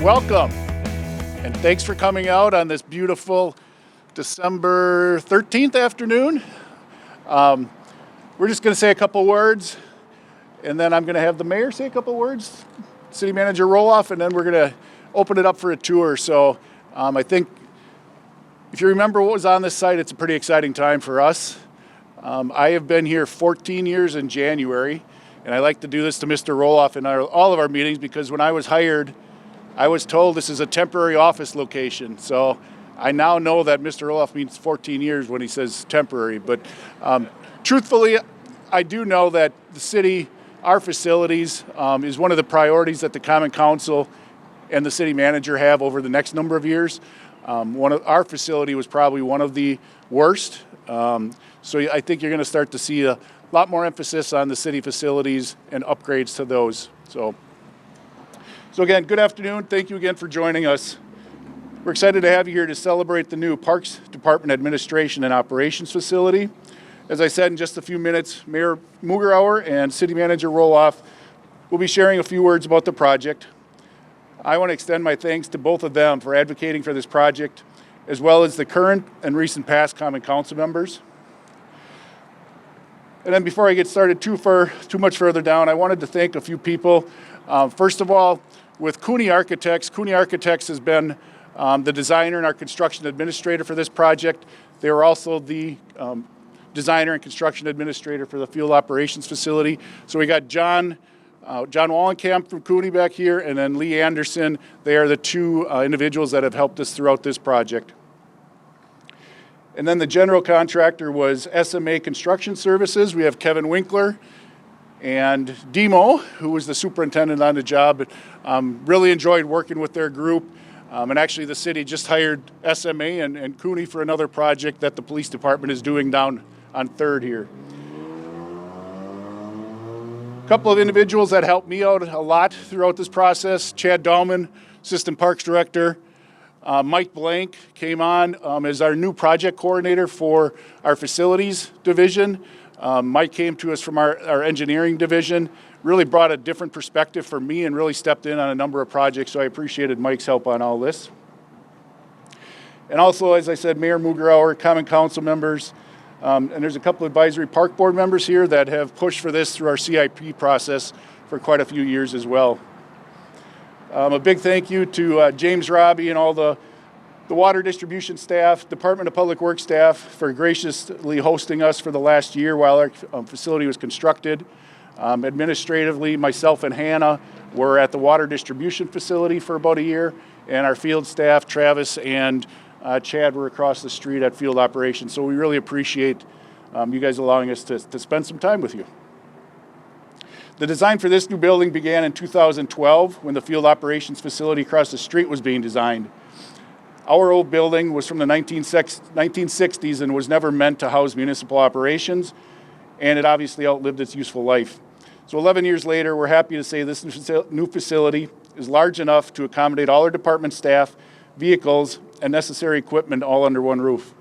welcome, and thanks for coming out on this beautiful December 13th afternoon. We're just going to say a couple words, and then I'm going to have the mayor say a couple words, city manager Roloff, and then we're going to open it up for a tour. So I think if you remember what was on this site, it's a pretty exciting time for us. I have been here 14 years in January, and I like to do this to Mr. Roloff in all of our meetings because when I was hired, I was told this is a temporary office location. So I now know that Mr. Roloff means 14 years when he says temporary. But truthfully, I do know that the city, our facilities, is one of the priorities that the Common Council and the city manager have over the next number of years. Our facility was probably one of the worst. So I think you're going to start to see a lot more emphasis on the city facilities and upgrades to those. So again, good afternoon. Thank you again for joining us. We're excited to have you here to celebrate the new Parks Department Administration and Operations facility. As I said, in just a few minutes, Mayor Mugerauer and City Manager Roloff will be sharing a few words about the project. I want to extend my thanks to both of them for advocating for this project, as well as the current and recent past Common Council members. And then before I get started too much further down, I wanted to thank a few people. First of all, with Cooney Architects. Cooney Architects has been the designer and our construction administrator for this project. They were also the designer and construction administrator for the field operations facility. So we got John Wallenkamp from Cooney back here, and then Lee Anderson. They are the two individuals that have helped us throughout this project. And then the general contractor was SMA Construction Services. We have Kevin Winkler and Demo, who was the superintendent on the job. Really enjoyed working with their group. And actually the city just hired SMA and Cooney for another project that the police department is doing down on 3rd here. A couple of individuals that helped me out a lot throughout this process. Chad Dahlman, Assistant Parks Director. Mike Blank came on as our new project coordinator for our facilities division. Mike came to us from our engineering division, really brought a different perspective for me and really stepped in on a number of projects, so I appreciated Mike's help on all this. And also, as I said, Mayor Mugerauer, Common Council members, and there's a couple of advisory park board members here that have pushed for this through our CIP process for quite a few years as well. A big thank you to James Robbie and all the water distribution staff, Department of Public Works staff for graciously hosting us for the last year while our facility was constructed. Administratively, myself and Hannah were at the water distribution facility for about a year, and our field staff, Travis and Chad, were across the street at field operations. So we really appreciate you guys allowing us to spend some time with you. The design for this new building began in 2012 when the field operations facility across the street was being designed. Our old building was from the 1960s and was never meant to house municipal operations, and it obviously outlived its useful life. So 11 years later, we're happy to say this new facility is large enough to accommodate all our department staff, vehicles, and necessary equipment all under one roof.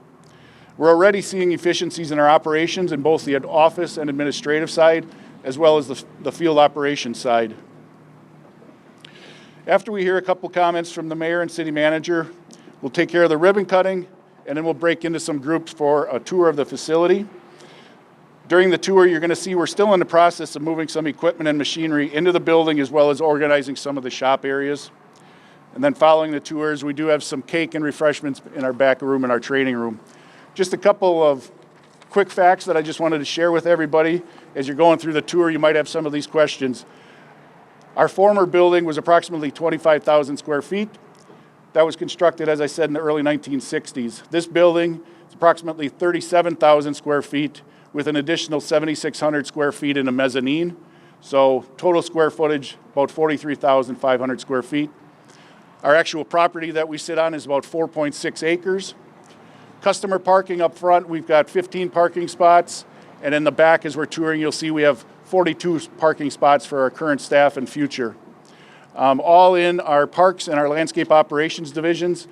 We're already seeing efficiencies in our operations in both the office and administrative side, as well as the field operations side. After we hear a couple comments from the mayor and city manager, we'll take care of the ribbon cutting, and then we'll break into some groups for a tour of the facility. During the tour, you're going to see we're still in the process of moving some equipment and machinery into the building, as well as organizing some of the shop areas. And then following the tours, we do have some cake and refreshments in our back room and our training room. Just a couple of quick facts that I just wanted to share with everybody. As you're going through the tour, you might have some of these questions. Our former building was approximately 25,000 square feet. That was constructed, as I said, in the early 1960s. This building is approximately 37,000 square feet with an additional 7,600 square feet in a mezzanine. So total square footage, about 43,500 square feet. Our actual property that we sit on is about 4.6 acres. Customer parking up front, we've got 15 parking spots. And in the back, as we're touring, you'll see we have 42 parking spots for our current staff and future. All in our parks and our landscape operations divisions,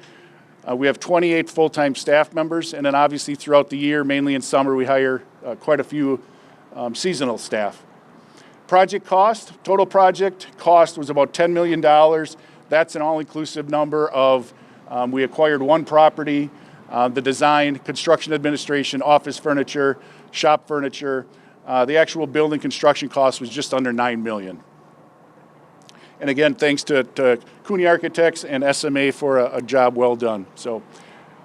we have 28 full-time staff members, and then obviously throughout the year, mainly in summer, we hire quite a few seasonal staff. Total project cost was about $10 million. That's an all-inclusive number of, we acquired one property, the design, construction administration, office furniture, shop furniture. The actual building construction cost was just under $9 million. And again, thanks to Cooney Architects and SMA for a job well done. So,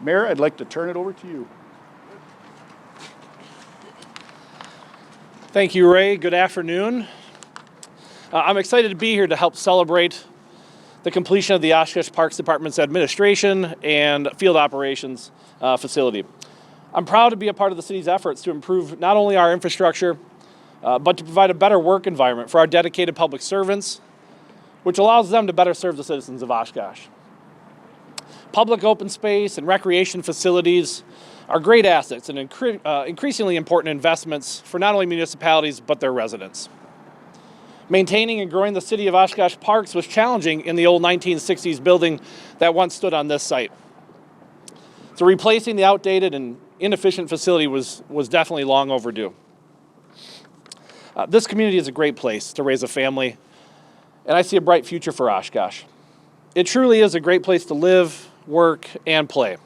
Mayor, I'd like to turn it over to you. Thank you, Ray. Good afternoon. I'm excited to be here to help celebrate the completion of the Oshkosh Parks Department's administration and field operations facility. I'm proud to be a part of the city's efforts to improve not only our infrastructure, but to provide a better work environment for our dedicated public servants, which allows them to better serve the citizens of Oshkosh. Public open space and recreation facilities are great assets and increasingly important investments for not only municipalities, but their residents. Maintaining and growing the city of Oshkosh parks was challenging in the old 1960s building that once stood on this site. So replacing the outdated and inefficient facility was definitely long overdue. This community is a great place to raise a family, and I see a bright future for Oshkosh. It truly is a great place to live, work, and play.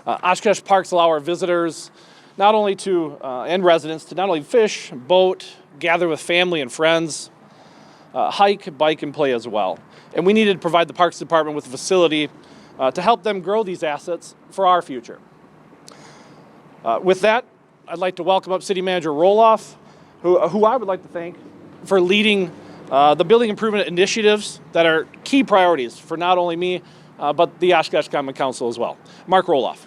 Oshkosh parks allow our visitors not only and residents to not only fish, boat, gather with family and friends, hike, bike, and play as well. And we needed to provide the Parks Department with a facility to help them grow these assets for our future. With that, I'd like to welcome up City Manager Roloff, who I would like to thank for leading the building improvement initiatives that are key priorities for not only me, but the Oshkosh Common Council as well. Mark Roloff.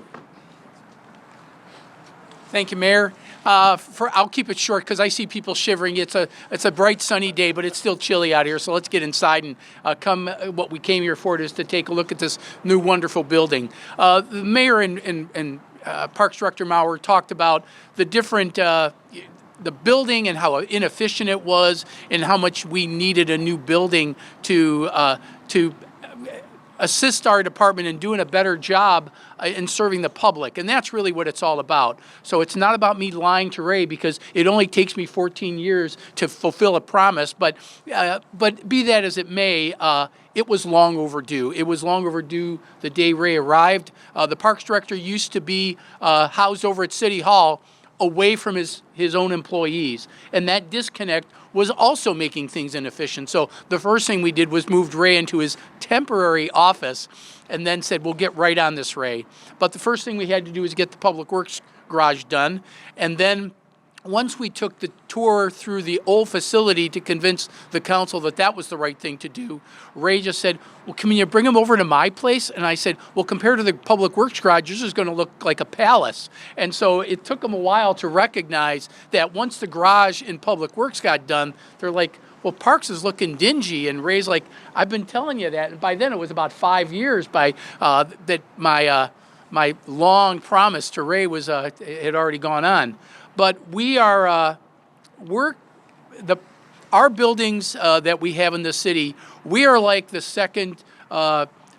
Thank you, Mayor. I'll keep it short because I see people shivering. It's a bright sunny day, but it's still chilly out here. So let's get inside and what we came here for is to take a look at this new wonderful building. The Mayor and Parks Director Maurer talked about the different the building and how inefficient it was and how much we needed a new building to assist our department in doing a better job in serving the public. And that's really what it's all about. So it's not about me lying to Ray because it only takes me 14 years to fulfill a promise. But be that as it may, it was long overdue. It was long overdue the day Ray arrived. The Parks Director used to be housed over at City Hall away from his own employees. And that disconnect was also making things inefficient. So the first thing we did was moved Ray into his temporary office and then said, we'll get right on this, Ray. But the first thing we had to do was get the Public Works garage done. And then once we took the tour through the old facility to convince the council that that was the right thing to do, Ray just said, well, can you bring them over to my place? And I said, well, compared to the Public Works garage, this is going to look like a palace. And so it took them a while to recognize that once the garage in Public Works got done, they're like, well, Parks is looking dingy. And Ray's like, I've been telling you that. And by then it was about 5 years that my long promise to Ray was had already gone on. But our buildings that we have in the city, we are like the second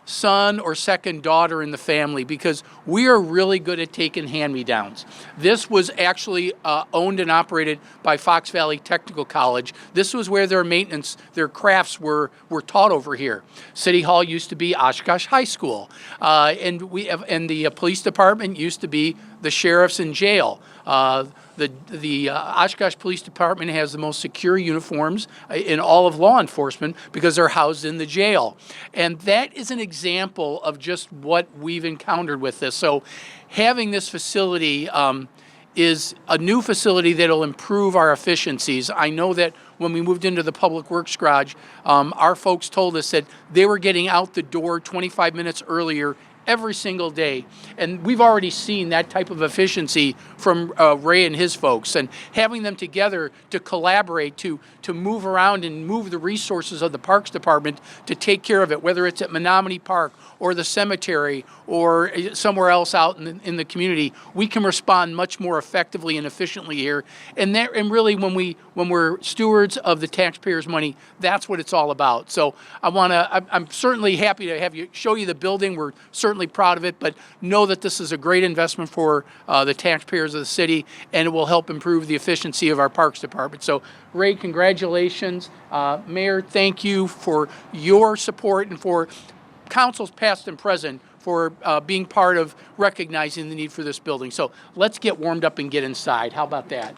son or second daughter in the family because we are really good at taking hand-me-downs. This was actually owned and operated by Fox Valley Technical College. This was where their maintenance, their crafts were taught over here. City Hall used to be Oshkosh High School, and the police department used to be the sheriff's and jail. The Oshkosh Police Department has the most secure uniforms in all of law enforcement because they're housed in the jail. And that is an example of just what we've encountered with this. So having this facility is a new facility that will improve our efficiencies. I know that when we moved into the Public Works garage, our folks told us that they were getting out the door 25 minutes earlier every single day. And we've already seen that type of efficiency from Ray and his folks. And having them together to collaborate, to move around and move the resources of the Parks Department to take care of it, whether it's at Menominee Park or the cemetery or somewhere else out in the community, we can respond much more effectively and efficiently here. And really, when we're stewards of the taxpayers' money, that's what it's all about. So I'm certainly happy to show you the building. We're certainly certainly proud of it, but know that this is a great investment for the taxpayers of the city, and it will help improve the efficiency of our Parks Department. So, Ray, congratulations. Mayor, thank you for your support and for councils past and present for being part of recognizing the need for this building. So let's get warmed up and get inside. How about that?